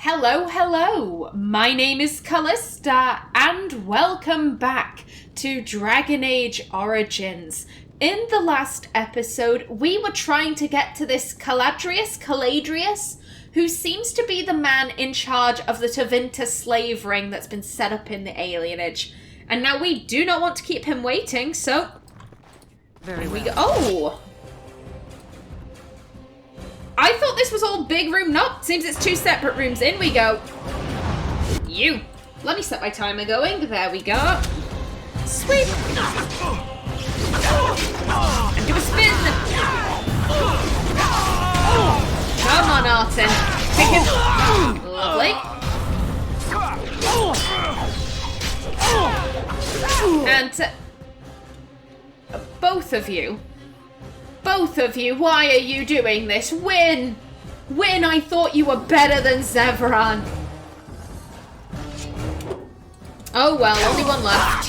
Hello, hello! My name is Callista, and welcome back to Dragon Age Origins. In the last episode, we were trying to get to this Caladrius, who seems to be the man in charge of the Tevinter slave ring that's been set up in the Alienage. And now we do not want to keep him waiting, so... Very well. We go. Oh! I thought this was all big room. Nope, seems it's two separate rooms. In we go. You. Let me set my timer going. There we go. Sweep. And do a spin. Come on, Artin. Kick it. Lovely. And both of you, why are you doing this? Qwinn! Qwinn, I thought you were better than Zevran. Oh well, only one left.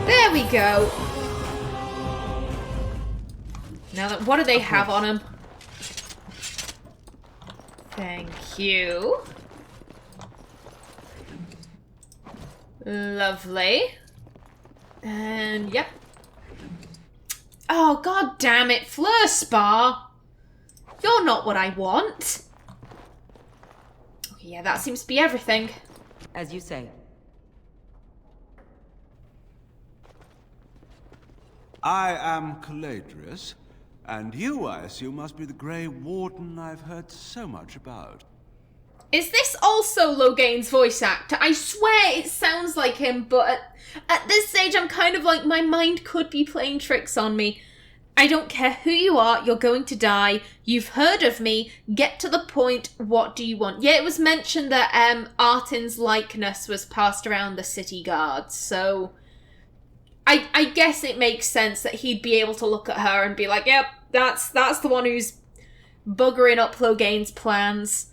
There we go. Now, what do they have on them? Thank you. Lovely. And, yep. Oh, god damn it, Fleur Spa. You're not what I want. Okay, yeah, that seems to be everything. As you say. I am Caladrius, and you, I assume, must be the Grey Warden I've heard so much about. Is this also Loghain's voice actor? I swear it sounds like him, but at this stage I'm kind of like, my mind could be playing tricks on me. I don't care who you are, you're going to die. You've heard of me, get to the point, what do you want? Yeah, it was mentioned that Artin's likeness was passed around the city guards, so... I guess it makes sense that he'd be able to look at her and be like, yep, that's the one who's buggering up Loghain's plans.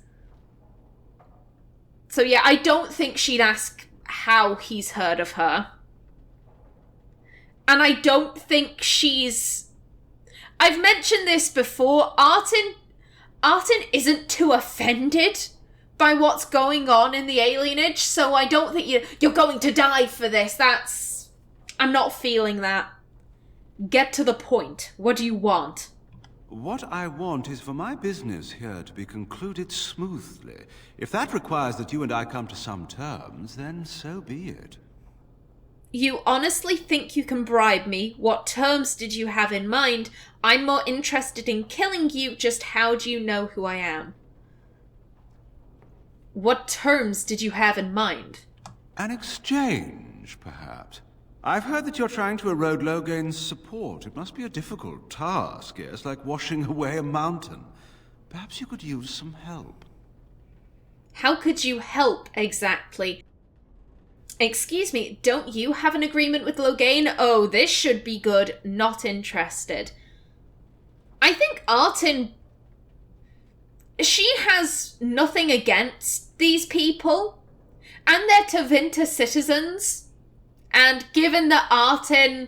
So yeah, I don't think she'd ask how he's heard of her. And I don't think she's... I've mentioned this before, Artin isn't too offended by what's going on in the Alienage, so I don't think you're going to die for this. I'm not feeling that. Get to the point. What do you want? What I want is for my business here to be concluded smoothly. If that requires that you and I come to some terms, then so be it. You honestly think you can bribe me? What terms did you have in mind? I'm more interested in killing you, just how do you know who I am? What terms did you have in mind? An exchange, perhaps. I've heard that you're trying to erode Loghain's support. It must be a difficult task, yes, like washing away a mountain. Perhaps you could use some help. How could you help, exactly? Excuse me, don't you have an agreement with Loghain? Oh, this should be good. Not interested. I think Artin... She has nothing against these people. And they're Tevinter citizens. And given that Artin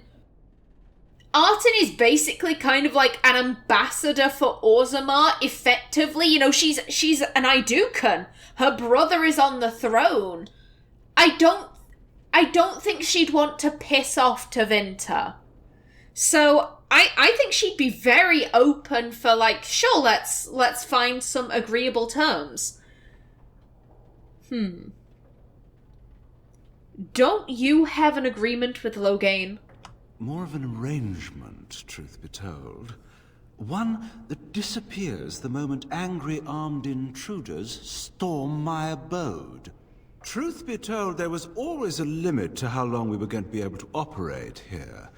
is basically kind of like an ambassador for Orzammar, effectively. You know, she's an Idukan. Her brother is on the throne. I don't think she'd want to piss off Tevinter. So I think she'd be very open for like, sure, let's find some agreeable terms. Don't you have an agreement with Loghain? More of an arrangement, truth be told. One that disappears the moment angry armed intruders storm my abode. Truth be told, there was always a limit to how long we were going to be able to operate here.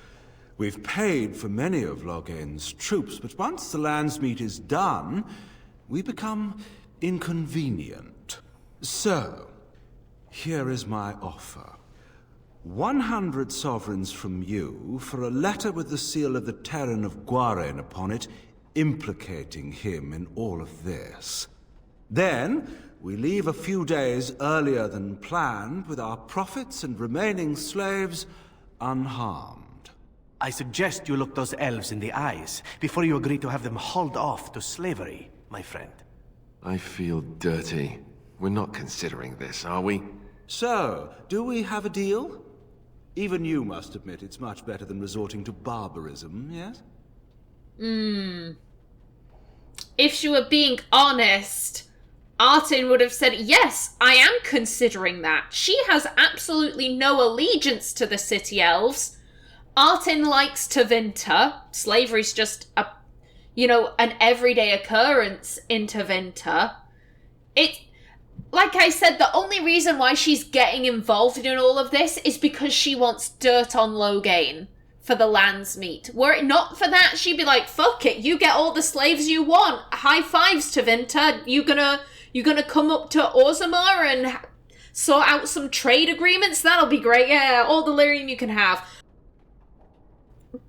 We've paid for many of Loghain's troops, but once the Landsmeet is done, we become inconvenient. So, here is my offer. 100 sovereigns from you for a letter with the seal of the Terran of Qwinn upon it, implicating him in all of this. Then, we leave a few days earlier than planned with our profits and remaining slaves unharmed. I suggest you look those elves in the eyes before you agree to have them hauled off to slavery, my friend. I feel dirty. We're not considering this, are we? So, do we have a deal? Even you must admit it's much better than resorting to barbarism, yes? If she were being honest, Artin would have said, yes, I am considering that. She has absolutely no allegiance to the city elves. Artin likes Tevinter. Slavery's just an everyday occurrence in Tevinter. Like I said, the only reason why she's getting involved in all of this is because she wants dirt on Loghain for the Landsmeet. Were it not for that, she'd be like, fuck it, you get all the slaves you want. High fives, Tevinter. You gonna come up to Orzammar and sort out some trade agreements? That'll be great. Yeah, all the lyrium you can have.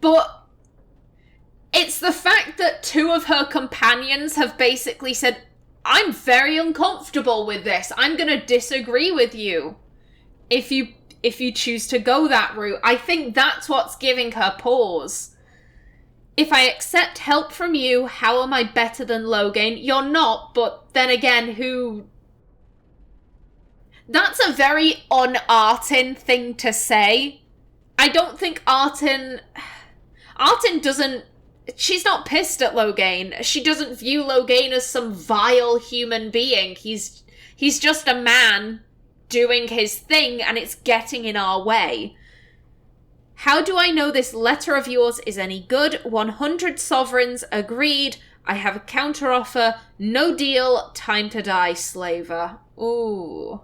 But it's the fact that two of her companions have basically said, I'm very uncomfortable with this. I'm going to disagree with you if you choose to go that route. I think that's what's giving her pause. If I accept help from you, how am I better than Loghain? You're not, but then again, who... That's a very un-Artin thing to say. I don't think Artin doesn't... She's not pissed at Loghain. She doesn't view Loghain as some vile human being. He's just a man doing his thing, and it's getting in our way. How do I know this letter of yours is any good? 100 sovereigns agreed. I have a counteroffer. No deal. Time to die, slaver. Ooh.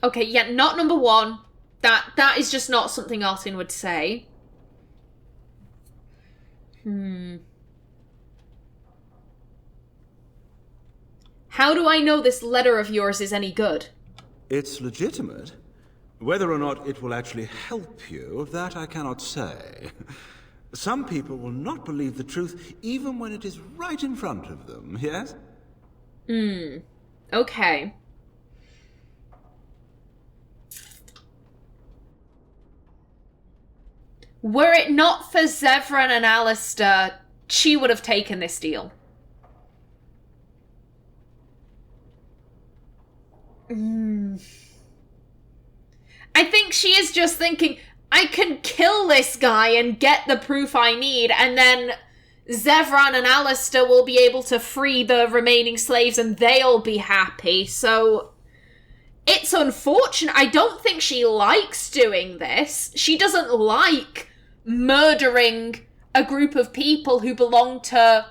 Okay, yeah, not number one. That is just not something Artin would say. How do I know this letter of yours is any good? It's legitimate. Whether or not it will actually help you, that I cannot say. Some people will not believe the truth even when it is right in front of them, yes? Okay. Were it not for Zevran and Alistair, she would have taken this deal. I think she is just thinking, I can kill this guy and get the proof I need, and then Zevran and Alistair will be able to free the remaining slaves and they'll be happy. So it's unfortunate. I don't think she likes doing this. She doesn't like murdering a group of people who belong to,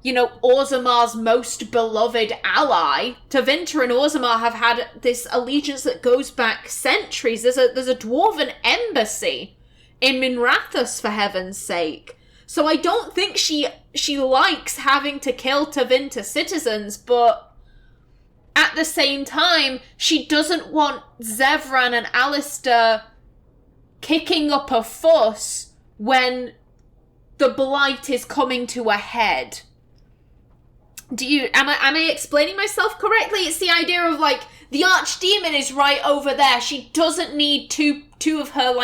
Orzammar's most beloved ally. Tevinter and Orzammar have had this allegiance that goes back centuries. There's a dwarven embassy in Minrathous, for heaven's sake. So I don't think she likes having to kill Tevinter citizens, but at the same time, she doesn't want Zevran and Alistair kicking up a fuss when the blight is coming to a head. Am I explaining myself correctly? It's the idea of, the archdemon is right over there. She doesn't need two of her,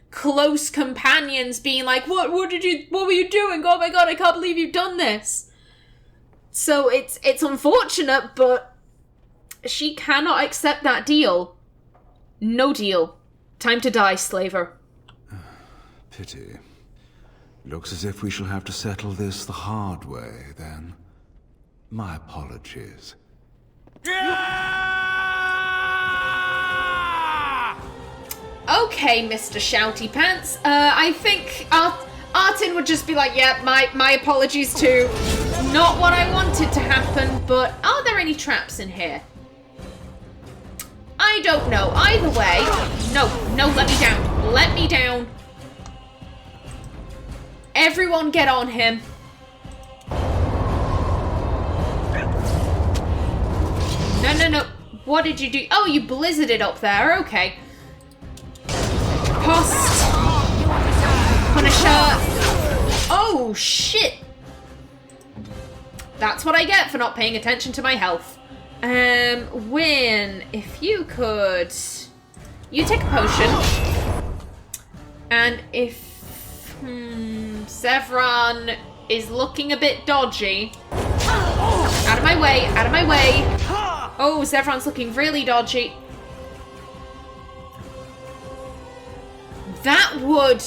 close companions being like, what were you doing? Oh my god, I can't believe you've done this. So it's unfortunate, but she cannot accept that deal. No deal. Time to die, slaver. Pity. Looks as if we shall have to settle this the hard way, then. My apologies. Okay, Mr. Shouty Pants. I think Artin would just be like, yeah, my apologies too. Not what I wanted to happen, but are there any traps in here? I don't know. Either way... No, let me down. Let me down. Everyone get on him. No. What did you do? Oh, you blizzarded up there. Okay. Post. Punisher. Oh, shit. That's what I get for not paying attention to my health. Qwinn, if you could... You take a potion. And if Zevran is looking a bit dodgy. Out of my way, out of my way. Oh, Zevran's looking really dodgy. That would...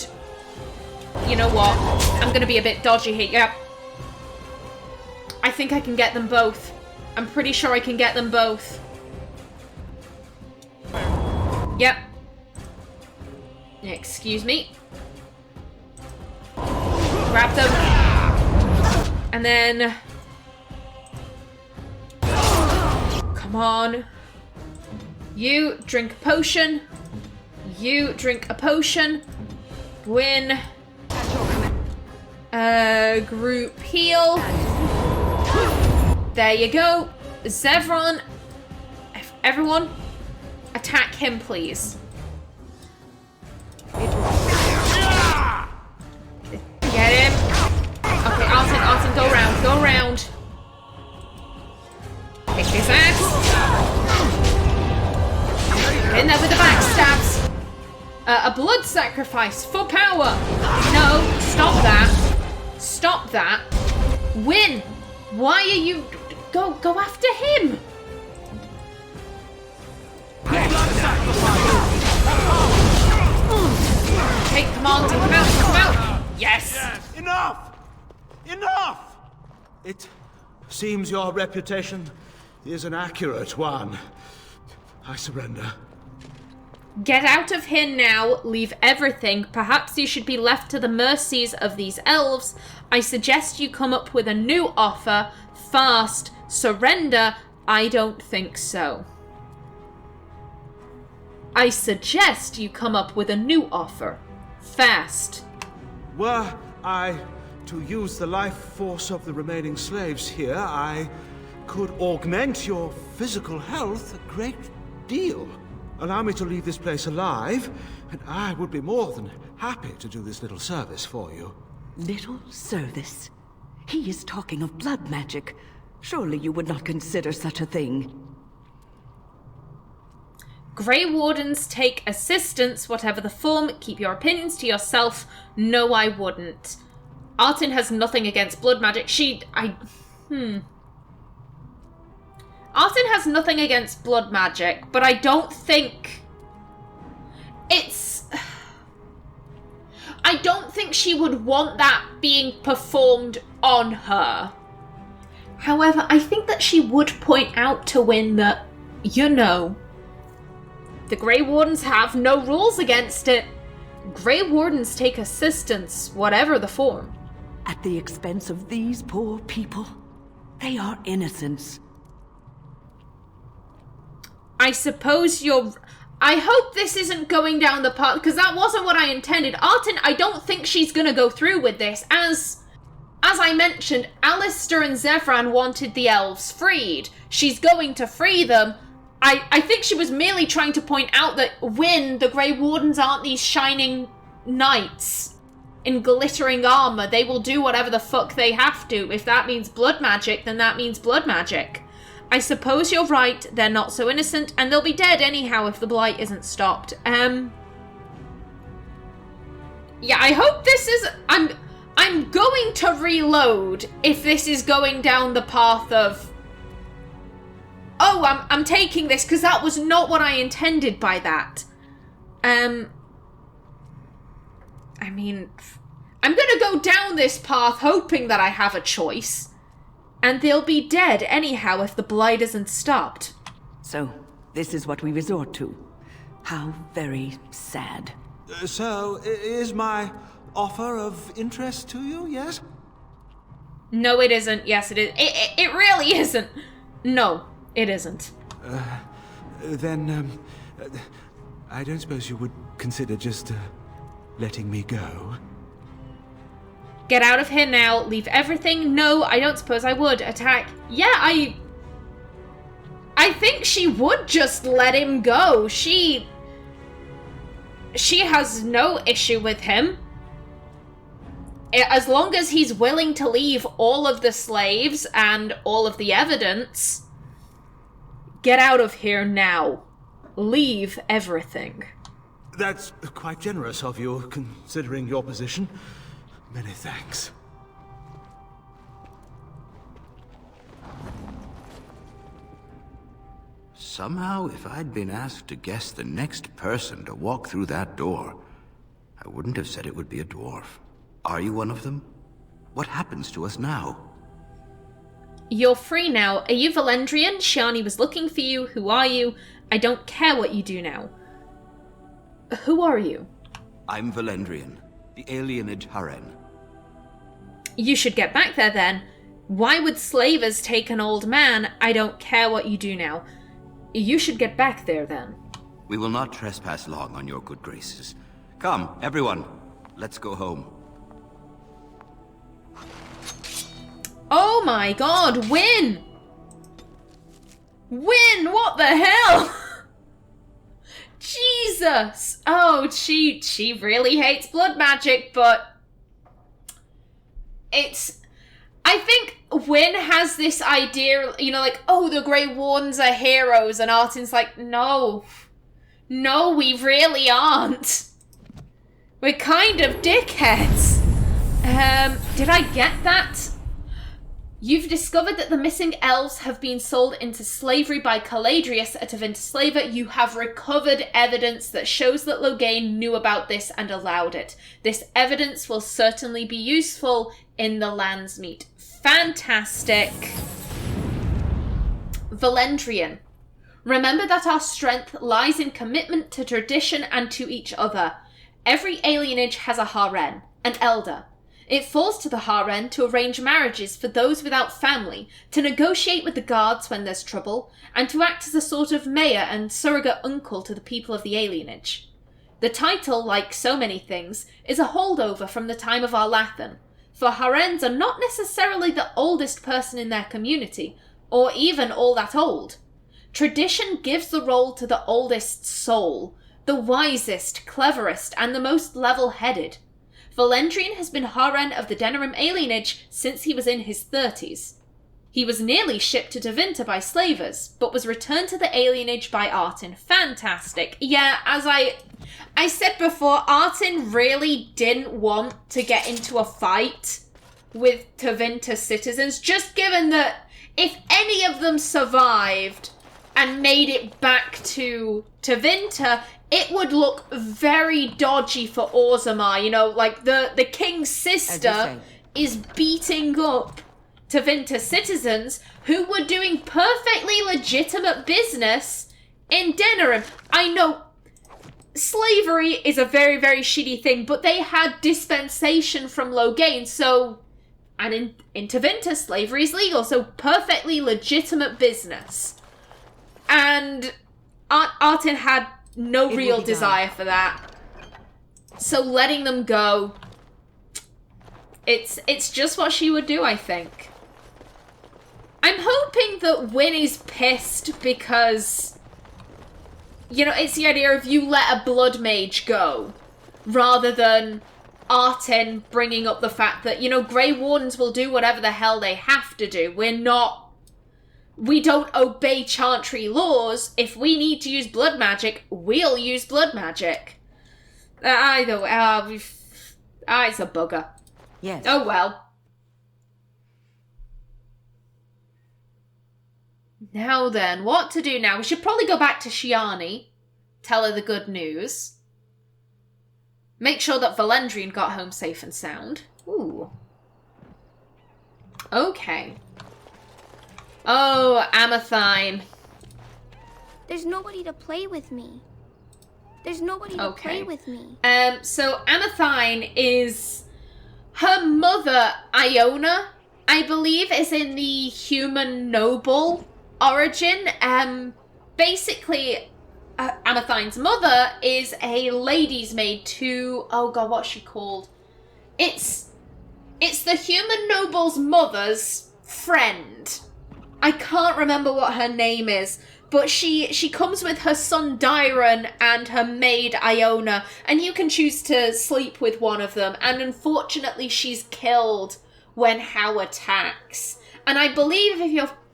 You know what? I'm going to be a bit dodgy here. Yep. I think I can get them both. I'm pretty sure I can get them both. Yep. Excuse me. Grab them. And then... Come on. You drink a potion. You drink a potion. Qwinn. Group heal. There you go. Zevran. Everyone, attack him, please. Get him. Okay, Artin, go round. Kick his ass. In there with the backstabs. A blood sacrifice for power. No, stop that. Stop that. Qwinn, why are you... Go after him. Okay, come on, take him out. Yes. Enough! It seems your reputation is an accurate one. I surrender. Get out of here now. Leave everything. Perhaps you should be left to the mercies of these elves. I suggest you come up with a new offer. Fast. Surrender. I don't think so. I suggest you come up with a new offer. Fast. Were I to use the life force of the remaining slaves here, I could augment your physical health a great deal. Allow me to leave this place alive, and I would be more than happy to do this little service for you. Little service? He is talking of blood magic. Surely you would not consider such a thing. Grey Wardens take assistance, whatever the form. Keep your opinions to yourself. No, I wouldn't. Artin has nothing against blood magic. Artin has nothing against blood magic, but I don't think... I don't think she would want that being performed on her. However, I think that she would point out to Qwinn that, you know, the Grey Wardens have no rules against it. Grey Wardens take assistance, whatever the form. At the expense of these poor people? They are innocents. I suppose you're... I hope this isn't going down the path, because that wasn't what I intended. Artin, I don't think she's going to go through with this. As I mentioned, Alistair and Zevran wanted the elves freed. She's going to free them. I think she was merely trying to point out that Qwinn, the Grey Wardens, aren't these shining knights in glittering armor. They will do whatever the fuck they have to. If that means blood magic, then that means blood magic. I suppose you're right, they're not so innocent, and they'll be dead anyhow if the blight isn't stopped. Yeah, I hope this is... I'm going to reload if this is going down the path of... Oh, I'm taking this because that was not what I intended by that. I mean, I'm going to go down this path hoping that I have a choice. And they'll be dead anyhow if the blight isn't stopped. So, this is what we resort to. How very sad. So, is my offer of interest to you, yes? No, it isn't. Yes, it is. It really isn't. No, it isn't. Then, I don't suppose you would consider just letting me go? Get out of here now. Leave everything. No, I don't suppose I would. Attack. Yeah, I think she would just let him go. She has no issue with him. As long as he's willing to leave all of the slaves and all of the evidence. Get out of here now. Leave everything. That's quite generous of you, considering your position. Many thanks. Somehow, if I'd been asked to guess the next person to walk through that door, I wouldn't have said it would be a dwarf. Are you one of them? What happens to us now? You're free now. Are you Valendrian? Shani was looking for you. Who are you? I don't care what you do now. Who are you? I'm Valendrian, the Alienage Harren. You should get back there then. Why would slavers take an old man? I don't care what you do now. You should get back there then. We will not trespass long on your good graces. Come, everyone, let's go home. Oh my god, Qwinn! Qwinn, what the hell? Jesus! Oh, she really hates blood magic, but I think Qwinn has this idea, you know, like, oh, the Grey Wardens are heroes, and Artin's like, no, we really aren't. We're kind of dickheads. Did I get that? You've discovered that the missing elves have been sold into slavery by Caladrius, a Tevinter slaver. You have recovered evidence that shows that Loghain knew about this and allowed it. This evidence will certainly be useful in the Landsmeet. Fantastic. Valendrian. Remember that our strength lies in commitment to tradition and to each other. Every alienage has a Harren, an elder. It falls to the Harren to arrange marriages for those without family, to negotiate with the guards when there's trouble, and to act as a sort of mayor and surrogate uncle to the people of the alienage. The title, like so many things, is a holdover from the time of Arlathan, for Harrens are not necessarily the oldest person in their community, or even all that old. Tradition gives the role to the oldest soul, the wisest, cleverest, and the most level-headed. Valendrian has been Harren of the Denerim alienage since he was in his 30s. He was nearly shipped to Tevinter by slavers, but was returned to the alienage by Artin. Fantastic. Yeah, as I said before, Artin really didn't want to get into a fight with Tevinter citizens, just given that if any of them survived and made it back to Tevinter, it would look very dodgy for Orzammar. You know, like the king's sister is beating up Tevinter citizens who were doing perfectly legitimate business in Denerim. I know slavery is a very, very shitty thing, but they had dispensation from Loghain, so... And in Tevinter, slavery is legal, so perfectly legitimate business. And Artin had no real desire for that. So letting them go, it's just what she would do, I think. I'm hoping that Qwinn is pissed because, you know, it's the idea of you let a blood mage go, rather than Artin bringing up the fact that, you know, Grey Wardens will do whatever the hell they have to do. We don't obey Chantry laws. If we need to use blood magic, we'll use blood magic. Either way, it's a bugger. Yes. Oh well. Now then, what to do now? We should probably go back to Shiani, tell her the good news. Make sure that Valendrian got home safe and sound. Ooh. Okay. Oh, Amathine. There's nobody to play with me. So Amathine is... Her mother, Iona, I believe, is in the human noble origin. Basically, Amathine's mother is a lady's maid to... Oh god, what's she called? It's the human noble's mother's friend. I can't remember what her name is, but she comes with her son Dyron and her maid Iona, and you can choose to sleep with one of them, and unfortunately she's killed when Howe attacks. And I believe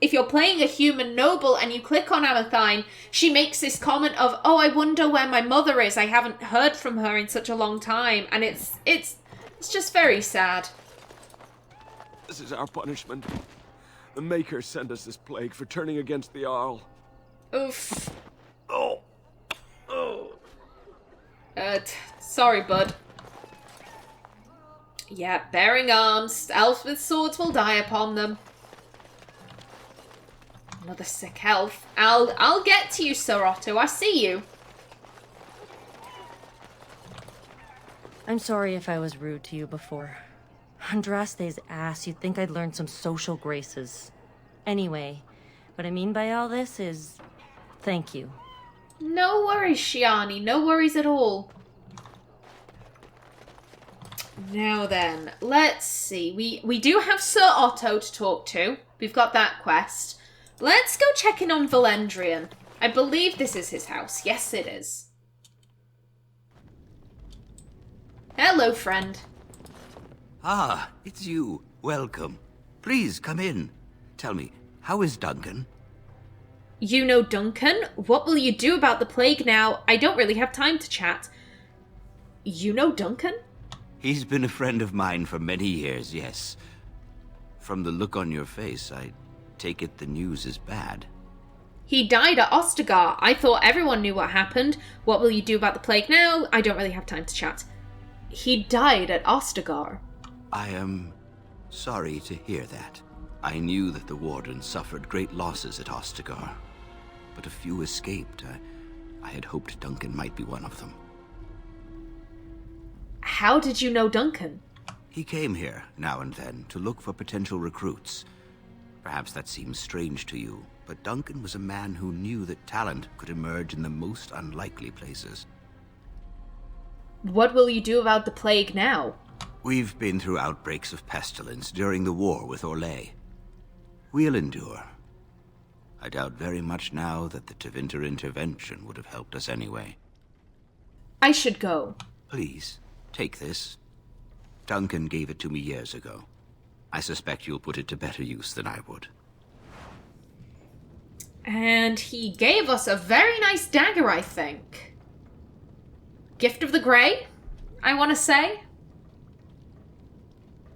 if you're playing a human noble and you click on Amathine, she makes this comment of, "Oh, I wonder where my mother is. I haven't heard from her in such a long time." And it's just very sad. This is our punishment. The Maker sent us this plague for turning against the Arl. Oof. Oh. Sorry, bud. Yeah, bearing arms. Elves with swords will die upon them. Another sick elf. I'll get to you, Sir Otto. I see you. I'm sorry if I was rude to you before. Andraste's ass, you'd think I'd learned some social graces. Anyway, what I mean by all this is... thank you. No worries, Shiani. No worries at all. Now then, let's see. We do have Sir Otto to talk to. We've got that quest. Let's go check in on Valendrian. I believe this is his house. Yes, it is. Hello, friend. Ah, it's you. Welcome. Please, come in. Tell me, how is Duncan? You know Duncan? What will you do about the plague now? I don't really have time to chat. You know Duncan? He's been a friend of mine for many years, yes. From the look on your face, I take it the news is bad. He died at Ostagar. I thought everyone knew what happened. What will you do about the plague now? I don't really have time to chat. He died at Ostagar. I am sorry to hear that. I knew that the Warden suffered great losses at Ostagar, but a few escaped. I had hoped Duncan might be one of them. How did you know Duncan? He came here now and then to look for potential recruits. Perhaps that seems strange to you, but Duncan was a man who knew that talent could emerge in the most unlikely places. What will you do about the plague now? We've been through outbreaks of pestilence during the war with Orlais. We'll endure. I doubt very much now that the Tevinter intervention would have helped us anyway. I should go. Please, take this. Duncan gave it to me years ago. I suspect you'll put it to better use than I would. And he gave us a very nice dagger, I think. Gift of the Grey, I want to say.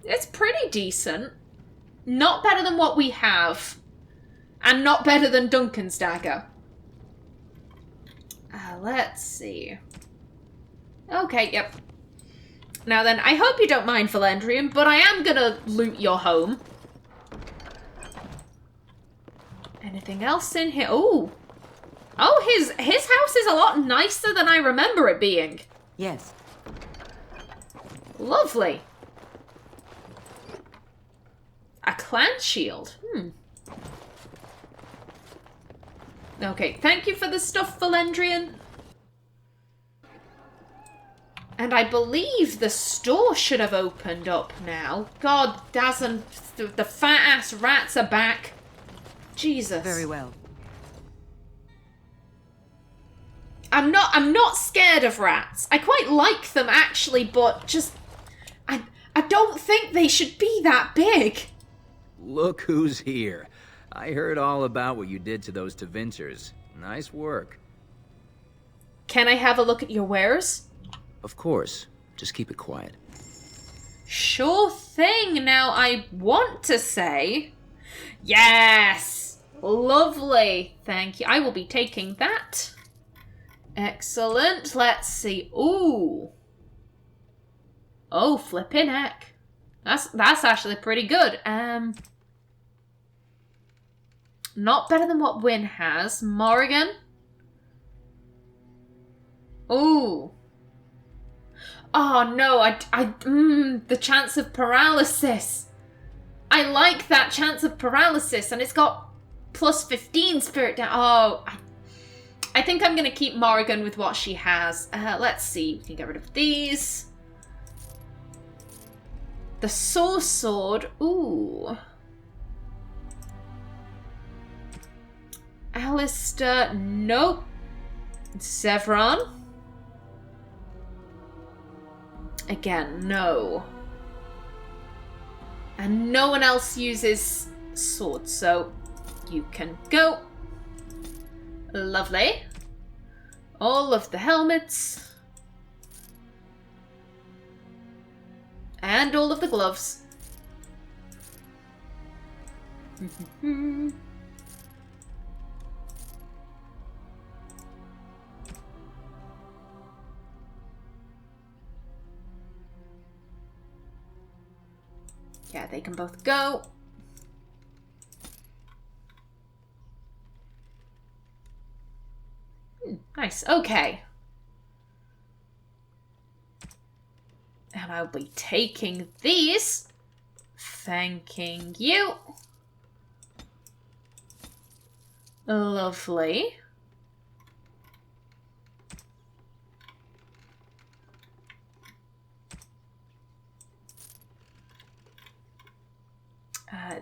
It's pretty decent. Not better than what we have. And not better than Duncan's dagger. Let's see. Okay, yep. Now then, I hope you don't mind, Valendrian, but I am gonna loot your home. Anything else in here? Oh! Oh, his house is a lot nicer than I remember it being. Yes. Lovely. A clan shield. Okay, thank you for the stuff, Valendrian. And I believe the store should have opened up now. God, Dazn, the fat-ass rats are back. Jesus. Very well. I'm not scared of rats. I quite like them, actually, but just... I don't think they should be that big. Look who's here. I heard all about what you did to those Tevinters. Nice work. Can I have a look at your wares? Of course. Just keep it quiet. Sure thing. Now, I want to say... Yes! Lovely. Thank you. I will be taking that. Excellent. Let's see. Ooh. Oh, flippin' heck. That's actually pretty good. Not better than what Qwinn has. Morrigan. Ooh. Oh no, the chance of paralysis. I like that chance of paralysis, and it's got plus 15 spirit down. Oh, I think I'm gonna keep Morrigan with what she has. Let's see, we can get rid of these. The Source Sword, ooh. Alistair, nope. Sevron. Again, no. And no one else uses sword. So you can go. Lovely. All of the helmets. And all of the gloves. Yeah, they can both go. Nice, okay. And I'll be taking these. Thanking you. Lovely.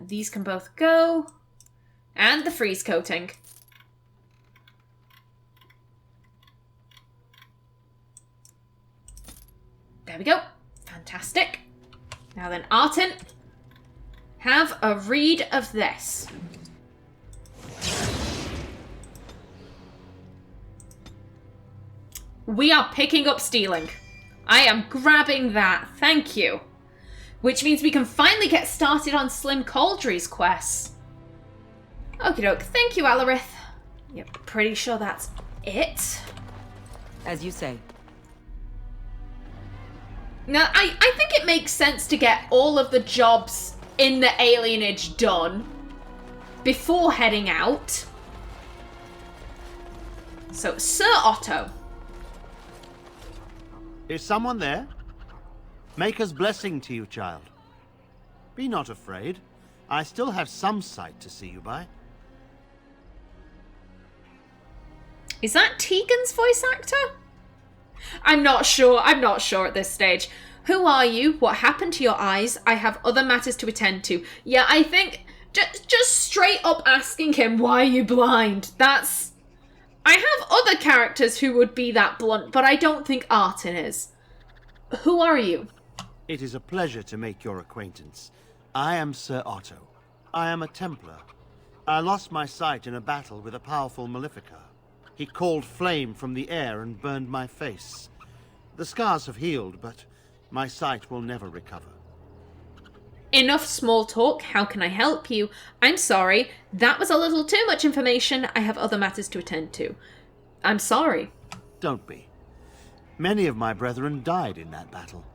These can both go. And the freeze coating. There we go. Fantastic. Now then, Artin, have a read of this. We are picking up stealing. I am grabbing that. Thank you. Which means we can finally get started on Slim Cauldry's quests. Okie doke. Thank you, Alarith. Yep, pretty sure that's it. As you say. Now, I think it makes sense to get all of the jobs in the Alienage done before heading out. So, Sir Otto. Is someone there? Maker's blessing to you, child. Be not afraid. I still have some sight to see you by. Is that Tegan's voice actor? I'm not sure at this stage. Who are you? What happened to your eyes? I have other matters to attend to. Yeah, I think just straight up asking him, why are you blind? That's... I have other characters who would be that blunt, but I don't think Artin is. Who are you? It is a pleasure to make your acquaintance. I am Sir Otto. I am a Templar. I lost my sight in a battle with a powerful Maleficar. He called flame from the air and burned my face. The scars have healed, but my sight will never recover. Enough small talk. How can I help you? I'm sorry. That was a little too much information. I have other matters to attend to. I'm sorry. Don't be. Many of my brethren died in that battle.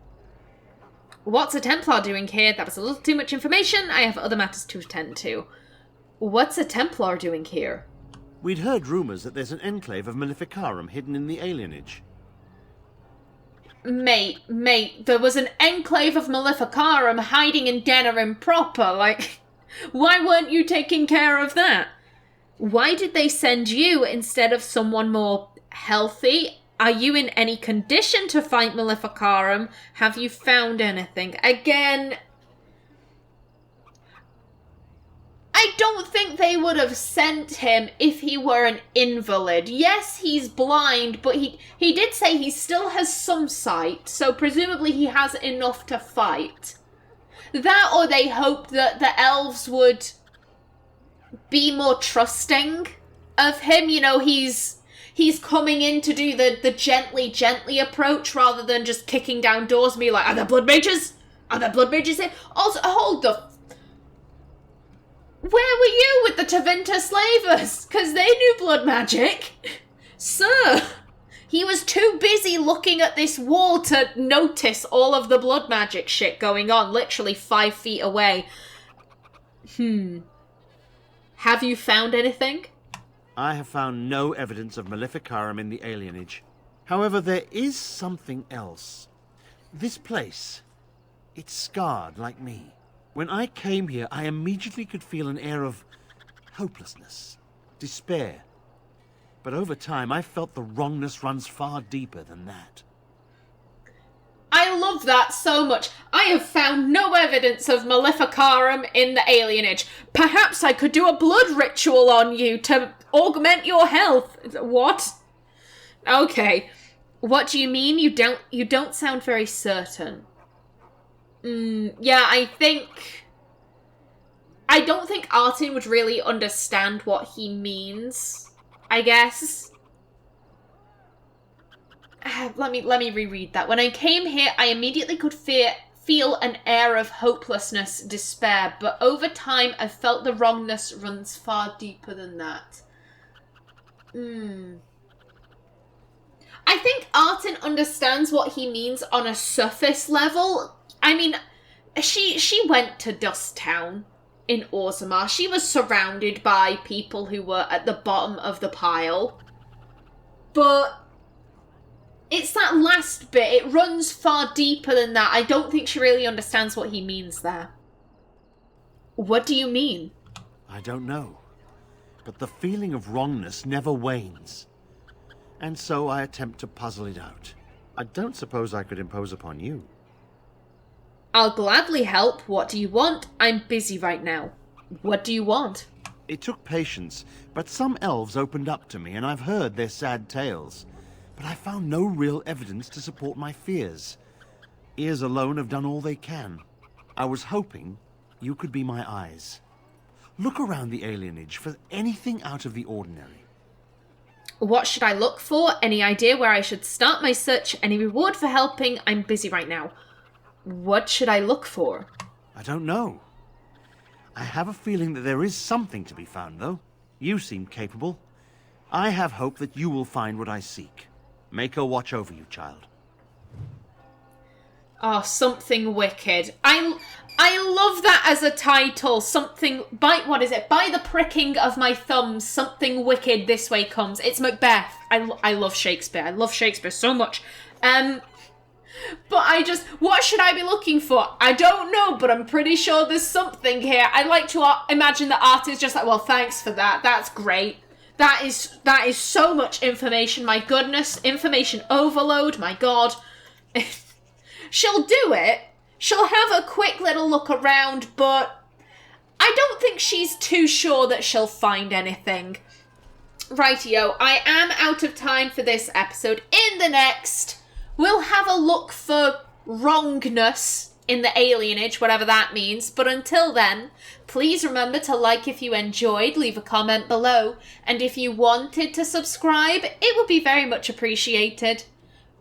What's a Templar doing here? That was a little too much information. I have other matters to attend to. What's a Templar doing here? We'd heard rumors that there's an enclave of Maleficarum hidden in the Alienage. Mate, there was an enclave of Maleficarum hiding in Denerim proper. Like, why weren't you taking care of that? Why did they send you instead of someone more healthy? Are you in any condition to fight Maleficarum? Have you found anything? Again, I don't think they would have sent him if he were an invalid. Yes, he's blind, but he did say he still has some sight, so presumably he has enough to fight. That, or they hoped that the elves would be more trusting of him. You know, he's coming in to do the gently approach rather than just kicking down doors and be like, are there blood mages? Are there blood mages here? Also, hold the... Where were you with the Tevinter slavers? Because they knew blood magic. Sir, he was too busy looking at this wall to notice all of the blood magic shit going on, literally 5 feet away. Have you found anything? I have found no evidence of Maleficarum in the Alienage. However, there is something else. This place, it's scarred like me. When I came here, I immediately could feel an air of hopelessness, despair. But over time, I felt the wrongness runs far deeper than that. I love that so much. I have found no evidence of Maleficarum in the Alienage. Perhaps I could do a blood ritual on you to augment your health. What? Okay. What do you mean? You don't sound very certain. Yeah, I I don't think Artin would really understand what he means, I guess. Let me reread that. When I came here, I immediately could feel an air of hopelessness, despair, but over time I felt the wrongness runs far deeper than that. I think Artin understands what he means on a surface level. I mean, she went to Dust Town in Orzammar. She was surrounded by people who were at the bottom of the pile. But it's that last bit. It runs far deeper than that. I don't think she really understands what he means there. What do you mean? I don't know. But the feeling of wrongness never wanes. And so I attempt to puzzle it out. I don't suppose I could impose upon you. I'll gladly help. What do you want? I'm busy right now. What do you want? It took patience, but some elves opened up to me, and I've heard their sad tales. But I found no real evidence to support my fears. Ears alone have done all they can. I was hoping you could be my eyes. Look around the alienage for anything out of the ordinary. What should I look for? Any idea where I should start my search? Any reward for helping? I'm busy right now. What should I look for? I don't know. I have a feeling that there is something to be found, though. You seem capable. I have hope that you will find what I seek. Make her watch over you, child. Oh, something wicked. I love that as a title. Something, what is it? By the pricking of my thumbs, something wicked this way comes. It's Macbeth. I love Shakespeare. I love Shakespeare so much. But what should I be looking for? I don't know, but I'm pretty sure there's something here. I like to imagine that Art is just like, well, thanks for that. That's great. That is so much information. My goodness. Information overload. My God. She'll do it. She'll have a quick little look around, but I don't think she's too sure that she'll find anything. Rightio, I am out of time for this episode. In the next, we'll have a look for wrongness in the alienage, whatever that means. But until then, please remember to like if you enjoyed, leave a comment below, and if you wanted to subscribe, it would be very much appreciated.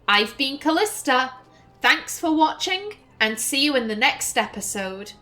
I've been Callista. Thanks for watching, and see you in the next episode.